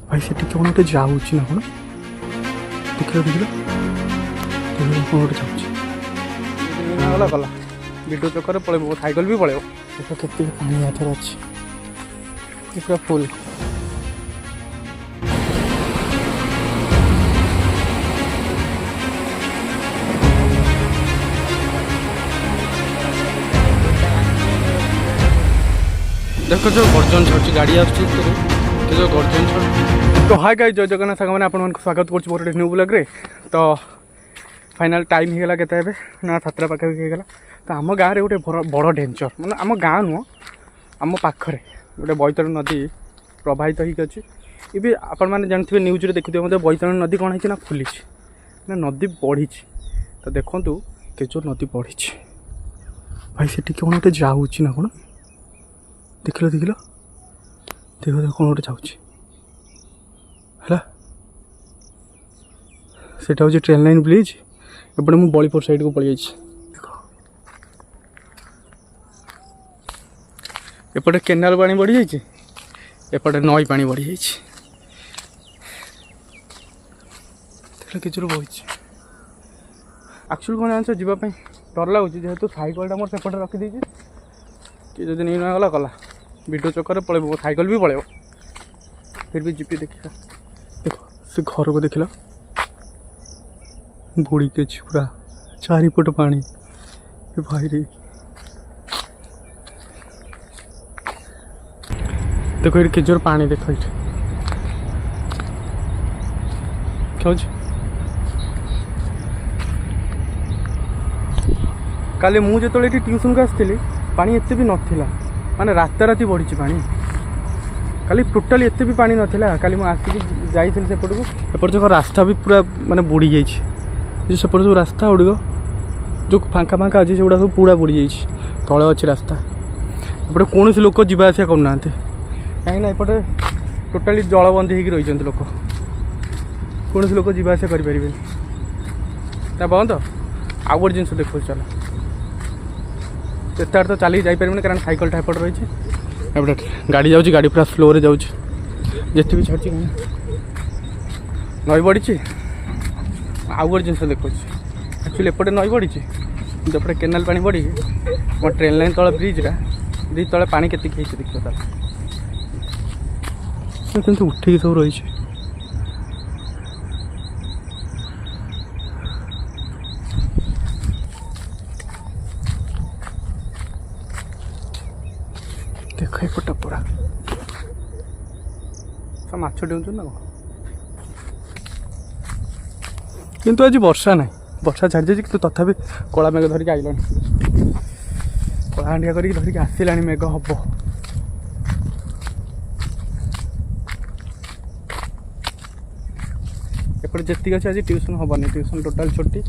भाई से टिके कौन गोटे जाऊँगी ना कौन देख कौन गोटे जाऊँगी गला गला वीडियो चक्कर पड़े साइकेल भी पड़े देख के पानी हाथ अच्छे पूरा फुल देख जो गर्जन छाड़ी गाड़ी आसो गर्जन छाड़ तो हाय गाइस जय जगन्नाथ साग मैंने आपको स्वागत कर न्यू ब्लॉग रे तो फाइनाल टाइम होगा के ना 7टा पाखापाखि होगा तो आम गाँव में गोटे बड़ डेंजर मतलब आम गाँ नुह आम पाखरे गोटे बैतरणी नदी प्रवाहित होती ये आपण मैंने जानते न्यूज रे देखुए मतलब बैतरणी नदी कौन है फुली ना नदी बढ़ी तो देखूँ केजोर नदी बढ़ी भाई से कौन गोटे जाऊँगी ना कौन देख देख देख देख कौन गोटे जाऊँगी है सेटा हूँ ट्रेन लाइन ब्रिज एपटे मुझे बड़ीपुर साइड को पलि देख एपटे केनाल पानी बढ़ी जाइए एपटे नई पानी बढ़ी जाइए देख किचुर बही एक्चुअली कौन जान जावाई डर लगुच जेहेतु साइकेलटा मोर सेपटे रखीदे कि जब नहीं गला गला वीडियो चक्कर पड़े साइकेल भी पड़े फिर भी जीपी देखा देख से घर को देख बुड़ी के पूरा चारिपट पानी भाई रे देखो ये केजोर पानी देख ये काली मुझे जो ट्यूशन को आसती पानी एते भी नथिला माने राति बढ़ी पानी काली टोटाली एते भी पानी नथिला काली मु आसिक जाइथिल सेपट को एपट जो रास्ता भी पूरा माने बुड़ी जाइछि जो सेपट जो रास्ता गुड़िक जो फांका फांका अच्छे से सब पूरा बुड़ी जाइछि तले अच्छे रास्ता एपटे कौन लोक जीवा आसिया करना कहीं एपटे टोटाली जलबंदी होगी रही लोक कौन लोक जीवा आसिया करें बंद आउ गोटे जिन देखो चल एत तो चलिए जापर कारण साइकेलटा एपट रही है गाड़ी जाऊँगी गाड़ी पूरा स्लो रे जाऊँगी जिते भी छाड़ी नई बढ़ी आउ गोटे जिन देखो एक्चुअली एपटे नई बढ़ी जपटे केनाल पानी बढ़ी mo ट्रेन लाइन तले ब्रिज तले पानी केत देखिए ताकि उठे सब रही देख एपट पूरा सब माछ डेउछ ना किंतु आज वर्षा ना वर्षा छाड़ी जाए कि तथापि कला मेघ धरिक आइला कलाहांडिया करके धरिक आसला मेघ हम एपटे जी अच्छे आज ट्यूशन हेनी ट्यूशन टोटाल छुट्टी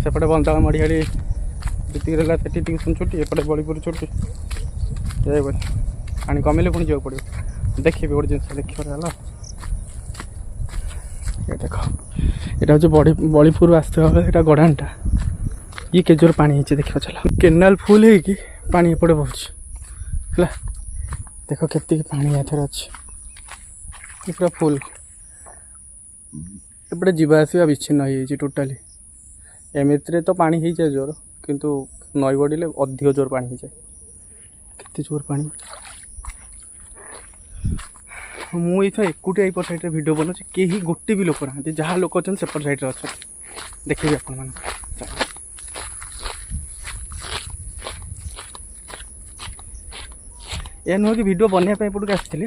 सेपटे बंदा मड़ियाड़ी जी रहा ट्यूशन छुट्टी एपटे बड़ीपुर छुट्टी जाए पानी कमेले पुणी जाओ पड़ो देखिए गोटे जिन देखिए ये देख यहाँ हूँ बड़ीपुर आसते यहाँ गड़ानटा ये केजोर पानी है देख चल केनाल फुल है पानी एपटे बहु देख के पानी हाथ अच्छे पूरा फुल एपटे जीवा आसवा विच्छिन्न हो टोटाली एमती तो पानी हो जाए जोर किंतु नई बढ़े अधिक जोर पानी हो जाए केते जोर पानी मुझे एकुटिया एपट साइड वीडियो बनाऊँ कहीं गोटे भी लोक ना जहाँ लोक अच्छे सेपट साइड अच्छा देखिए आप यह नुह कि वीडियो बनवाई एपट को आसती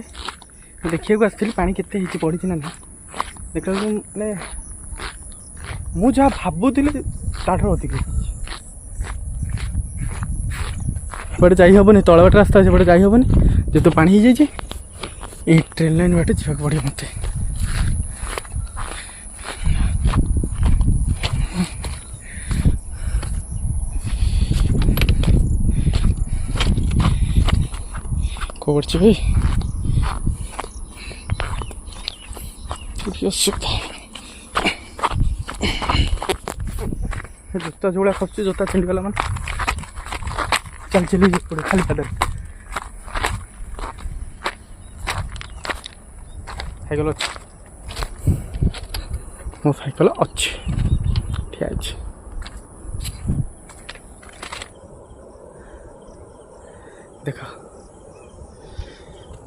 देखा आसती पानी केते पड़ी ना देख मैंने मुझे भावुली ताठ अधिक एपटे जाहबनी तलबाट रास्ता से जाहबनी जेहेतु पानी हो जाए ये ट्रेन लाइन बाटे जावाक पड़े मत कौन कर भाई जोता जो खसुच जोता छिंडीगला मैंने चल चली पड़े खाली पाद साइकेल अच्छे मो साइकेल अच्छे ठिया देख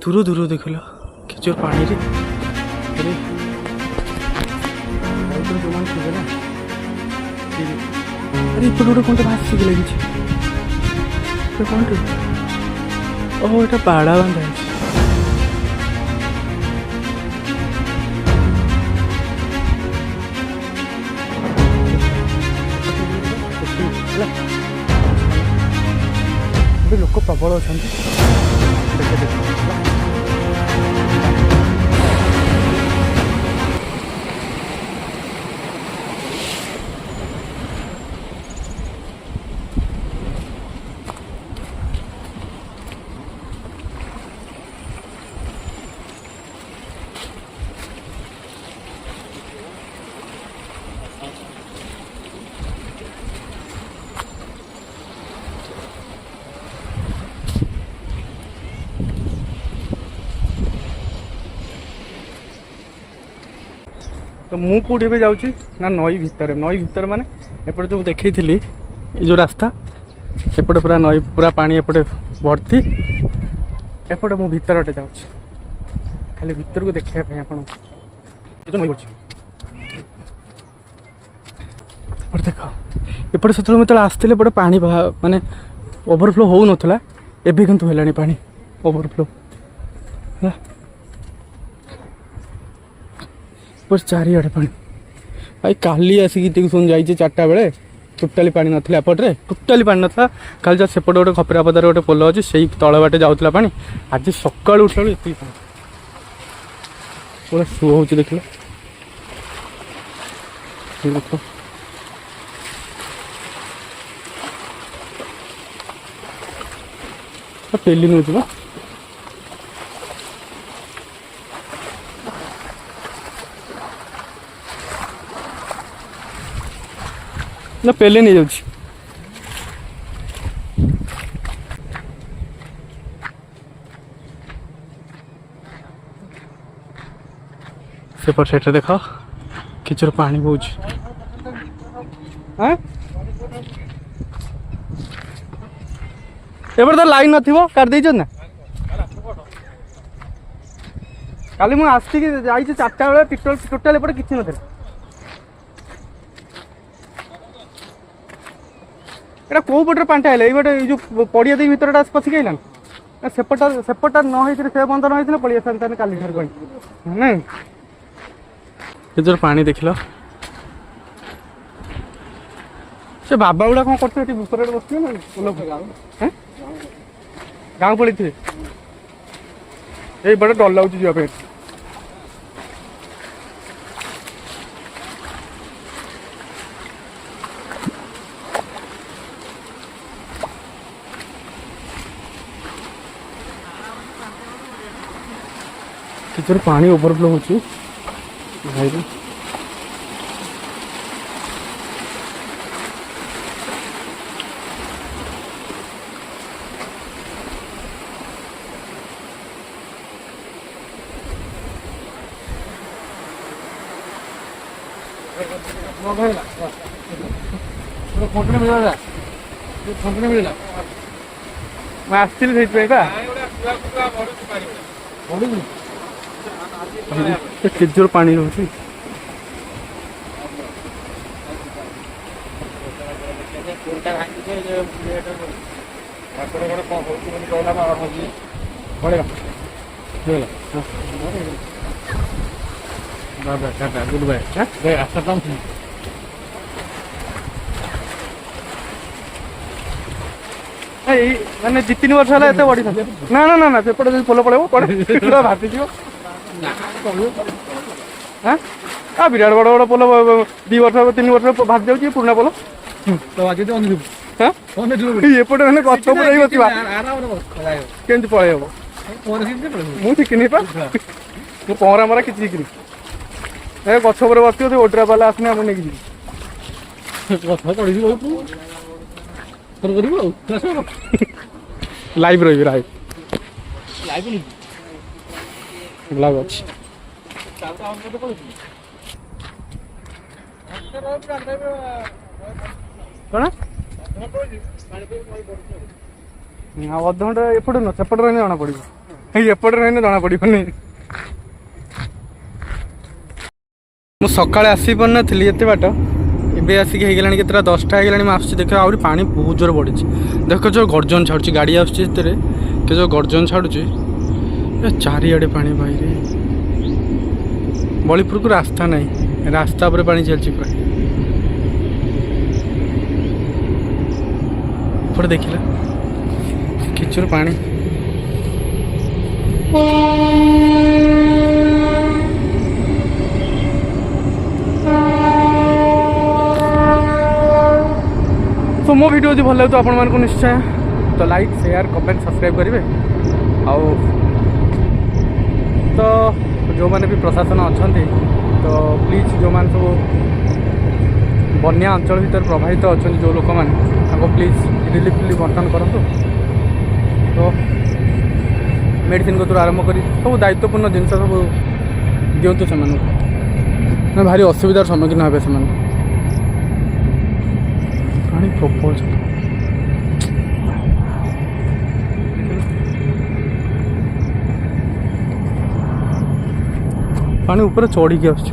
दूर दूर देख लो किचोर पानी रे अरे जो मान थे ना अरे इपटे गोटे कौन भाषिक लगी कौन ओह ये पाड़ा बांधा है लोक प्रबल अच्छा तो मु कौटे भी जाऊँगी ना नई भितर माने एपटे जो देखी थी जो रास्ता एपटे पूरा नई पूरा पानी एपटे भर्ती एपटे मु भितरटे जाऊँगी खाली भितर को देखा आप नई देख एपटे से मतलब आसते एपटे पानी माने ओवरफ्लो हो नाला एबे किंतु हेलानी पानी ओवरफ्लो पर चारिआडे पानी भाई काली आसिक सुन जाइए 4टा बेले टोटाली पानी नाला एपटे टोटाली पानी नाला खाली जहाँ सेपटे गोटे खपरापदार गोटे पोल अच्छे से तल बाटे जाऊला पानी आज सका उठला ये पूरा शो हो देख पेली नौ ना पेले नहीं जाऊँ सेपट साइड देख किचर पानी बहुत एबर तो लाइन न काट दे ना काली मुझे आसिक जाइए 4टा बेले टोटाल एपटे किसी ना एटा कौ पटर पांटा है ये जो पड़िया दे भर पशिक आइलान सेपटा न से बंद न पड़िया सारे काली नहीं जो पानी देख लो से बाबा गुड़ा कौन करते बस गाँव पड़े थे ये बड़े डर लगुच जावाई किचर पानी ओवरफ्लो हो भाई मिलला मैं आसती केजोर पानी रोचे गुड बाय आसा मैंने 2-3 वर्ष है एत बढ़ी ना ना ना ना सेपटे पोल पड़े पूरा भासी हाँ विराट बड़ बड़ पोल 2 वर्ष 3 वर्ष भासी जाऊँगी पुराना पोल एपटे मैंने गच पड़े बसवा केमती पलि हम मुझे शिखनी पा मुझे पहरा मरा कि शिखनी गच पर बस ओड्रा बाला आसने आम नहीं लाइव रही लाइव अच्छी कौन अधघंटा एपटे न सेपटे रही जना पड़ो एपटे रही जना पड़ोनी मुझे सका आसी पार नी एत बाट एबे आसिक हो गलानी केतटा 10टा हो गलानी आस देख आहरी पानी बहुत जोर बढ़ी देख जो गर्जन छाड़ी गाड़ी आसुचे जो गर्जन छाड़ुचे चारिआडे पानी बाहर बलिपुर को रास्ता नहीं रास्ता पर पानी चलती पूरा एपटे देखला किचुर पानी तो मो वीडियो जो भल लगे तो आपण मानक निश्चय तो लाइक शेयर कमेंट सब्सक्राइब करेंगे आउ तो जो मैंने भी प्रशासन अच्छा तो प्लीज जो मैंने सब बन्या अंचल भर प्रभावित अच्छा जो लोक मैंने प्लीज रिलीफ बंटन करूँ तो मेडिसिन को आरंभ कर सब दायित्वपूर्ण जिनस सब दिंतु से भारी असुविधार सम्मुखीन हे से पानी प्रबल पानी ऊपर चढ़ी आस